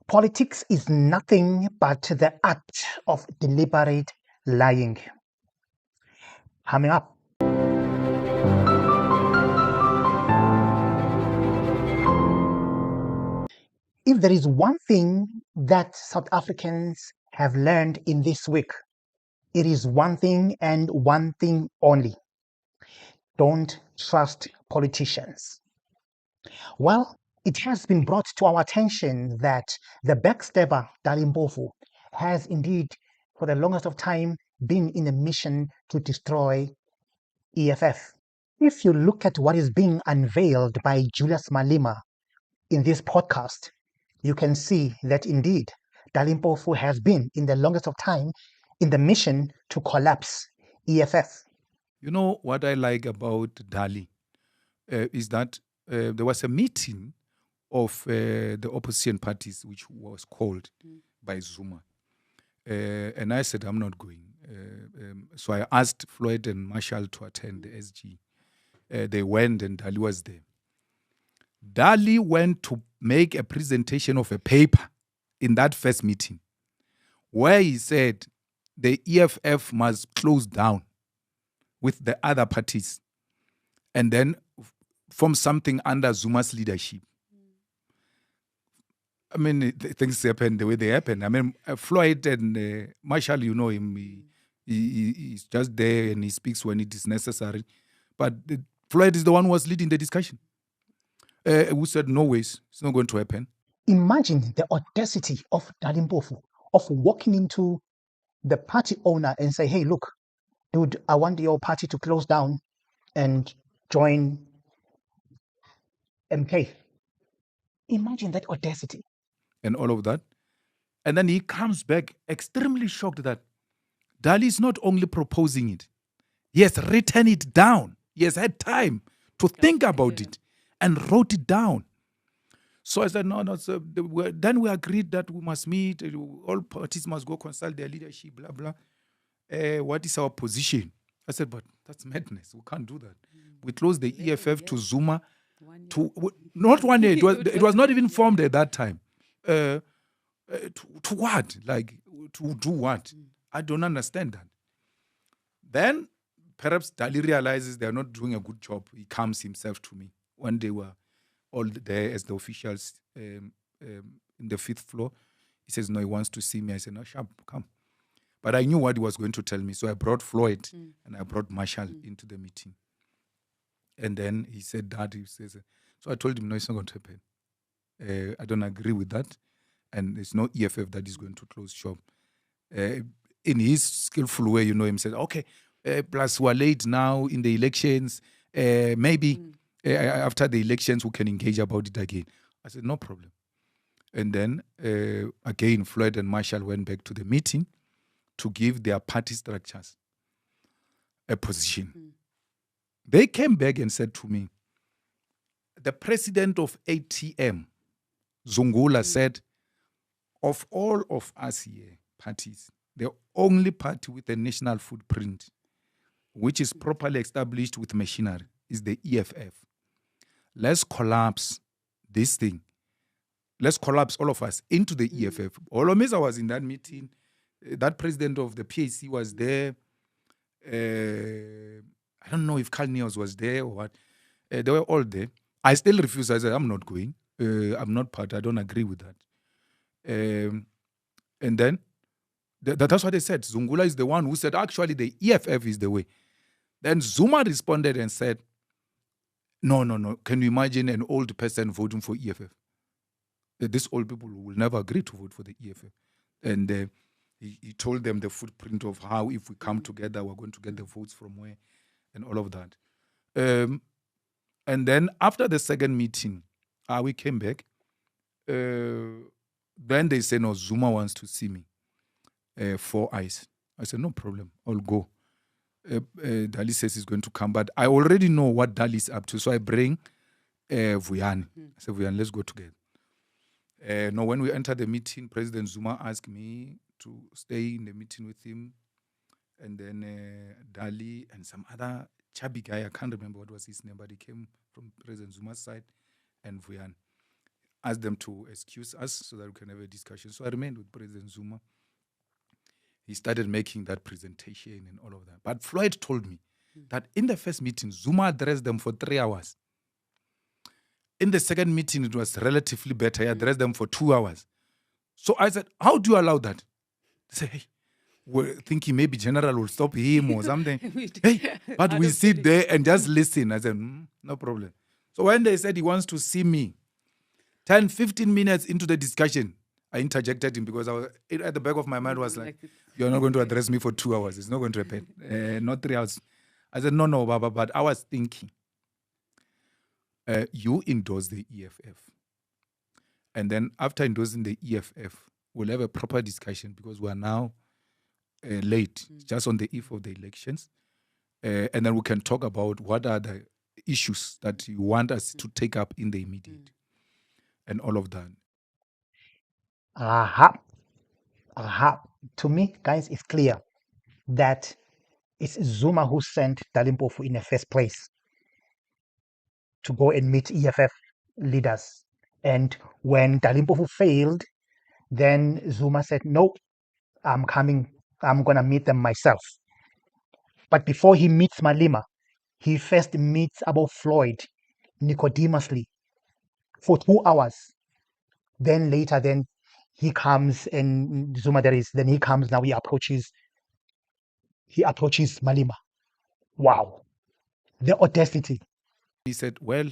Politics is nothing but the act of deliberate lying. Coming up. If there is one thing that South Africans have learned in this week, it is one thing and one thing only. Don't trust politicians. Well, it has been brought to our attention that the backstabber, Dali Mpofu, has indeed, for the longest of time, been in a mission to destroy EFF. If you look at what is being unveiled by Julius Malema in this podcast, you can see that indeed Dali Mpofu has been, in the longest of time, in the mission to collapse EFF. You know what I like about Dali is that there was a meeting of the opposition parties which was called by Zuma. And I said, I'm not going. So I asked Floyd and Marshall to attend the SG. They went and Dali was there. Dali went to make a presentation of a paper in that first meeting where he said the EFF must close down with the other parties and then form something under Zuma's leadership. I mean, things happen the way they happen. I mean, Floyd and Marshall, you know him, he's just there and he speaks when it is necessary. But Floyd is the one who was leading the discussion. Who said, no ways, it's not going to happen. Imagine the audacity of Dali Mpofu of walking into the party owner and say, hey, look, dude, I want your party to close down and join MK. Imagine that audacity. And all of that. And then he comes back extremely shocked that Dali is not only proposing it, he has written it down. He has had time to think about it and wrote it down. So I said, no. So then we agreed that we must meet, all parties must go consult their leadership, blah, blah. What is our position? I said, but that's madness. We can't do that. We closed the EFF to Zuma. Not 1 year. It was not even formed at that time. To what? Like, to do what? I don't understand that. Then, perhaps Dali realizes they're not doing a good job. He comes himself to me. One day we're all there as the officials in the 5th floor. He says, no, he wants to see me. I said, no, sharp, come. But I knew what he was going to tell me. So I brought Floyd and I brought Marshall into the meeting. And then he said that. He says, so I told him, no, it's not going to happen. I don't agree with that. And there's no EFF that is going to close shop. In his skillful way, you know, him said, okay, plus we're late now in the elections. Maybe after the elections, we can engage about it again. I said, no problem. And then, again, Floyd and Marshall went back to the meeting to give their party structures a position. They came back and said to me, the president of ATM, Zungula, said, of all of us here, parties, the only party with a national footprint, which is properly established with machinery, is the EFF. Let's collapse this thing. Let's collapse all of us into the EFF. Olomisa was in that meeting. That president of the PAC was there. I don't know if Carl Neos was there or what. They were all there. I still refuse. I said, I'm not going. I'm not part. I don't agree with that. And then, that's what they said. Zungula is the one who said, actually, the EFF is the way. Then Zuma responded and said, no. Can you imagine an old person voting for EFF? These old people will never agree to vote for the EFF. And he told them the footprint of how, if we come together, we're going to get the votes from where, and all of that. And then after the second meeting, we came back. Then they said, no, Zuma wants to see me. 4 eyes. I said, no problem, I'll go. Dali says he's going to come, but I already know what Dali is up to. So I bring Vuyani. I said, Vuyani, let's go together. No, when we entered the meeting, President Zuma asked me to stay in the meeting with him. And then Dali and some other chubby guy, I can't remember what was his name, but he came from President Zuma's side, and Vuyani. asked them to excuse us so that we can have a discussion. So I remained with President Zuma. He started making that presentation and all of that. But Floyd told me that in the first meeting, Zuma addressed them for 3 hours. In the second meeting, it was relatively better. He addressed them for 2 hours. So I said, how do you allow that? They say, hey, we're thinking maybe General will stop him or something. Hey, but we sit there and just listen. I said, no problem. So when they said he wants to see me, 10, 15 minutes into the discussion, I interjected him because at the back of my mind was like, you're not going to address me for 2 hours. It's not going to happen. Not 3 hours. I said, no, Baba, but I was thinking, you endorse the EFF. And then after endorsing the EFF, we'll have a proper discussion because we are now late, just on the eve of the elections. And then we can talk about what are the issues that you want us to take up in the immediate and all of that. To me, guys, it's clear that it's Zuma who sent Dali Mpofu in the first place to go and meet EFF leaders. And when Dali Mpofu failed, then Zuma said, no, I'm coming. I'm going to meet them myself. But before he meets Malema, he first meets Abo Floyd Nicodemously for 2 hours. Then later, then he comes and Zuma then he comes, now he approaches Malema. Wow. The audacity. He said, well,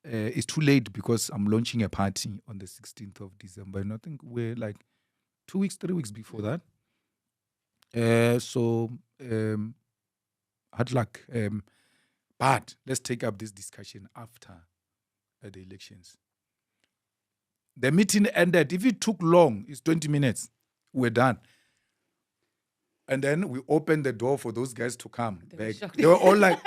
it's too late because I'm launching a party on the 16th of December. And I think we're like 2 weeks, 3 weeks before that. Hard luck. But let's take up this discussion after the elections. The meeting ended. If it took long, it's 20 minutes. We're done. And then we opened the door for those guys to come back. They were all like,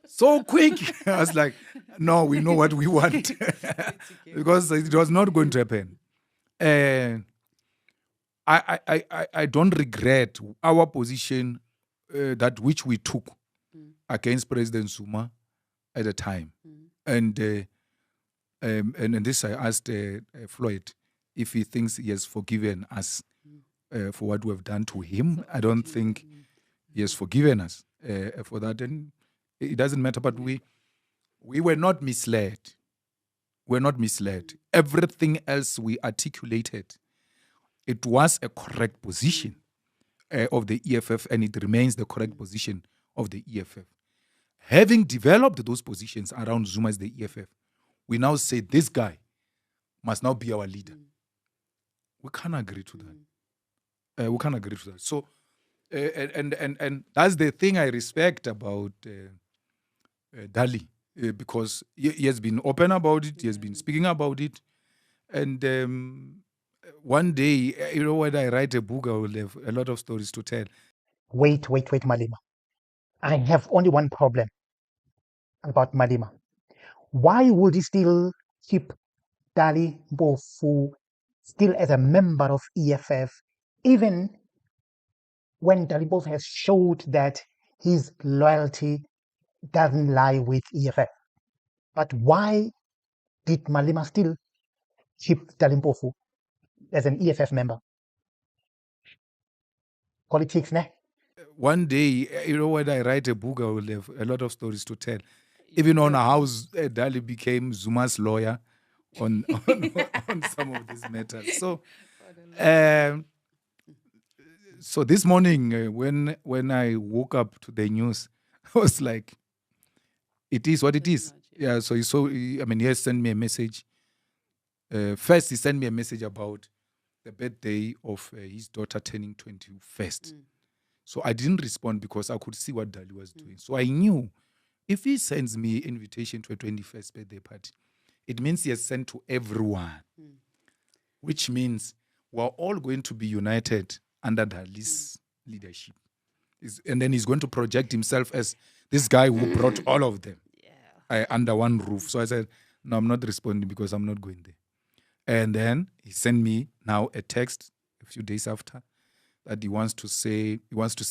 so quick. I was like, no, we know what we want. Because it was not going to happen. I don't regret our position that which we took against President Zuma at the time. And this I asked Floyd if he thinks he has forgiven us for what we have done to him. I don't think he has forgiven us for that. And it doesn't matter, but we were not misled. We're not misled. Everything else we articulated, it was a correct position of the EFF, and it remains the correct position of the EFF. Having developed those positions around Zuma as the EFF, we now say this guy must now be our leader. We can't agree to that. We can't agree to that. So, and that's the thing I respect about Dali, because he has been open about it. He has been speaking about it, and one day, when I write a book, I will have a lot of stories to tell. Wait, Malema. I have only one problem about Malema. Why would he still keep Dali Mpofu still as a member of EFF, even when Dali Mpofu has showed that his loyalty doesn't lie with EFF? But why did Malema still keep Dali Mpofu as an EFF member? Politics, ne? One day, when I write a book, I will have a lot of stories to tell. Even on how Dali became Zuma's lawyer on some of these matters. So this morning, when I woke up to the news, I was like, it is what it is. Yeah, so he has sent me a message. First, he sent me a message about the birthday of his daughter turning 21st. So I didn't respond because I could see what Dali was doing. So I knew if he sends me invitation to a 21st birthday party, it means he has sent to everyone, which means we're all going to be united under Dali's leadership. And then he's going to project himself as this guy who brought all of them under one roof. So I said, no, I'm not responding because I'm not going there. And then he sent me now a text a few days after that he wants to see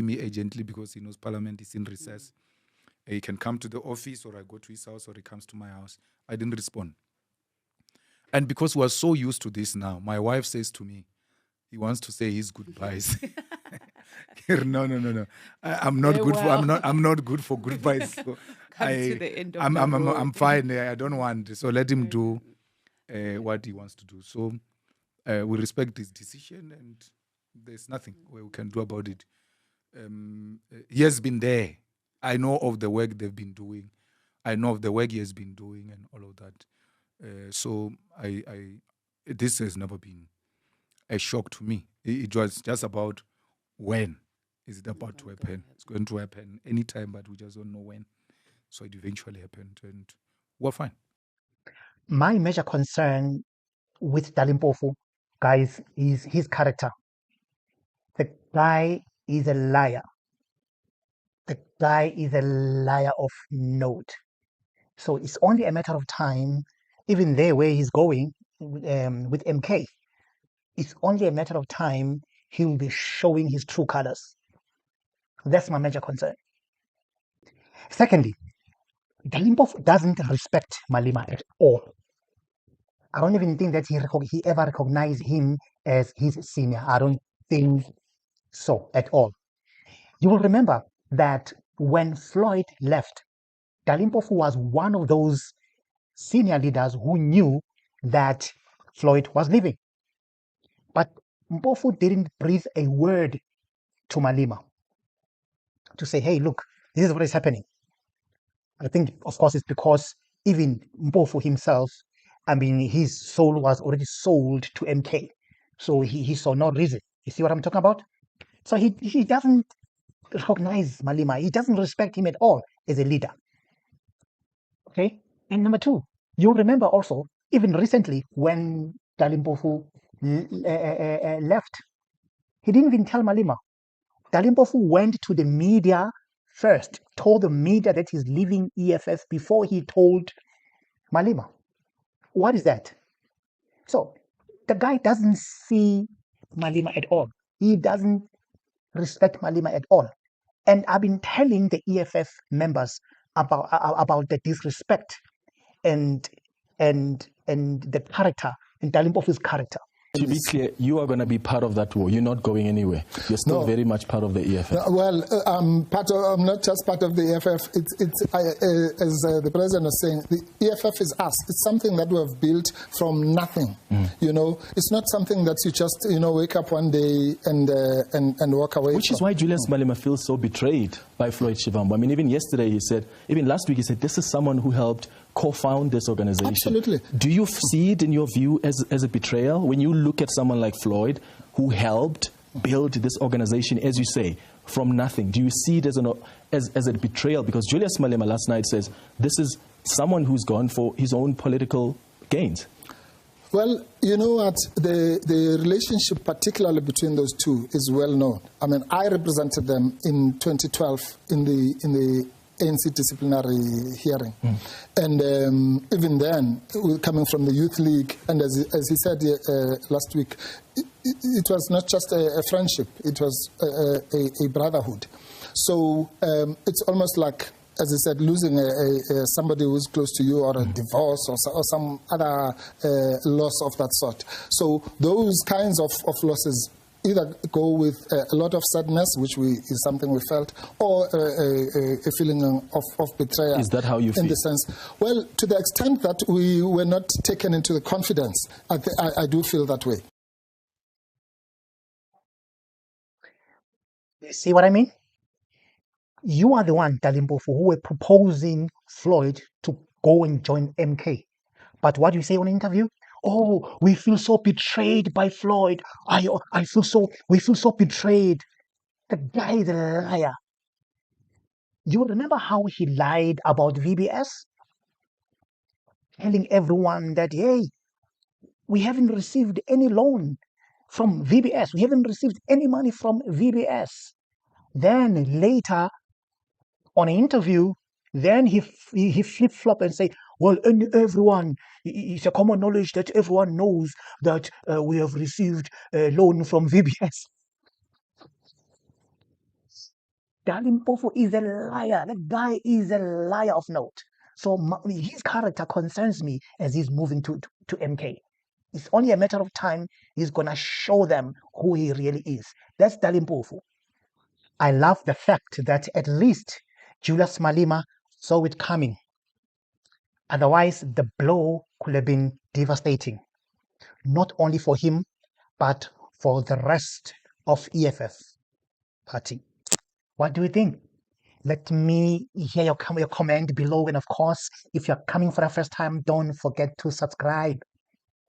me urgently because he knows Parliament is in recess. He can come to the office, or I go to his house, or he comes to my house. I didn't respond. And because we're so used to this now, my wife says to me, he wants to say his goodbyes. No. I'm not good for. I'm not good for goodbyes. So I'm fine. I don't want. So let him do what he wants to do. So we respect his decision, and there's nothing we can do about it. He has been there. I know of the work they've been doing. I know of the work he has been doing, and all of that. So this has never been a shock to me. It was just about when is it about to happen. It's going to happen anytime, but we just don't know when. So it eventually happened, and we're fine. My major concern with Dali Mpofu, guys, is his character. The guy is a liar. The guy is a liar of note. So it's only a matter of time, even there where he's going with MK, it's only a matter of time he will be showing his true colors. That's my major concern. Secondly, Dali Mpofu doesn't respect Malema at all. I don't even think that he ever recognized him as his senior. I don't think so at all. You will remember that when Floyd left, Dali Mpofu was one of those senior leaders who knew that Floyd was leaving. But Mpofu didn't breathe a word to Malema to say, hey, look, this is what is happening. I think, of course, it's because even Mpofu himself, I mean, his soul was already sold to MK. So he saw no reason. You see what I'm talking about? So he doesn't recognize Malema. He doesn't respect him at all as a leader. Okay? And number two, you'll remember also, even recently, when Dali Mpofu left, he didn't even tell Malema. Dali Mpofu went to the media first, told the media that he's leaving EFF before he told Malema. What is that? So the guy doesn't see Malema at all. He doesn't respect Malema at all. And I've been telling the EFF members about the disrespect and the character and Dali Mpofu's character. To be clear, you are going to be part of that war. You're not going anywhere. You're still very much part of the EFF. Well, I'm not just part of the EFF. As the president was saying, the EFF is us. It's something that we have built from nothing. You know, it's not something that you just wake up one day and walk away. Which is why Julius Malema feels so betrayed by Floyd Shivambu. I mean, even yesterday he said, even last week he said, this is someone who helped co-found this organization. Absolutely. Do you see it in your view as a betrayal when you look at someone like Floyd who helped build this organization, as you say, from nothing? Do you see it as a betrayal? Because Julius Malema last night says this is someone who's gone for his own political gains. Well, you know what, the relationship particularly between those two is well known. I mean, I represented them in 2012 in the ANC disciplinary hearing. And even then, coming from the Youth League, and as he said last week, it was not just a friendship, it was a brotherhood. So it's almost like, as I said, losing somebody who's close to you, or a divorce, or some other loss of that sort. So those kinds of losses either go with a lot of sadness, which is something we felt, or a feeling of betrayal. Is that how you feel? In the sense, well, to the extent that we were not taken into the confidence, I do feel that way. See what I mean? You are the one, Dali Mpofu, who were proposing Floyd to go and join MK. But what do you say on an interview? Oh, we feel so betrayed by Floyd. We feel so betrayed. The guy is a liar. You remember how he lied about VBS? Telling everyone that, hey, we haven't received any loan from VBS. We haven't received any money from VBS. Then later, on an interview, then he flip-flop and say, well, everyone, it's a common knowledge that everyone knows that we have received a loan from VBS. Dali Mpofu is a liar. The guy is a liar of note. So his character concerns me as he's moving to MK. It's only a matter of time. He's going to show them who he really is. That's Dali Mpofu. I love the fact that at least Julius Malema saw it coming. Otherwise, the blow could have been devastating, not only for him, but for the rest of EFF party. What do you think? Let me hear your comment below. And of course, if you're coming for the first time, don't forget to subscribe.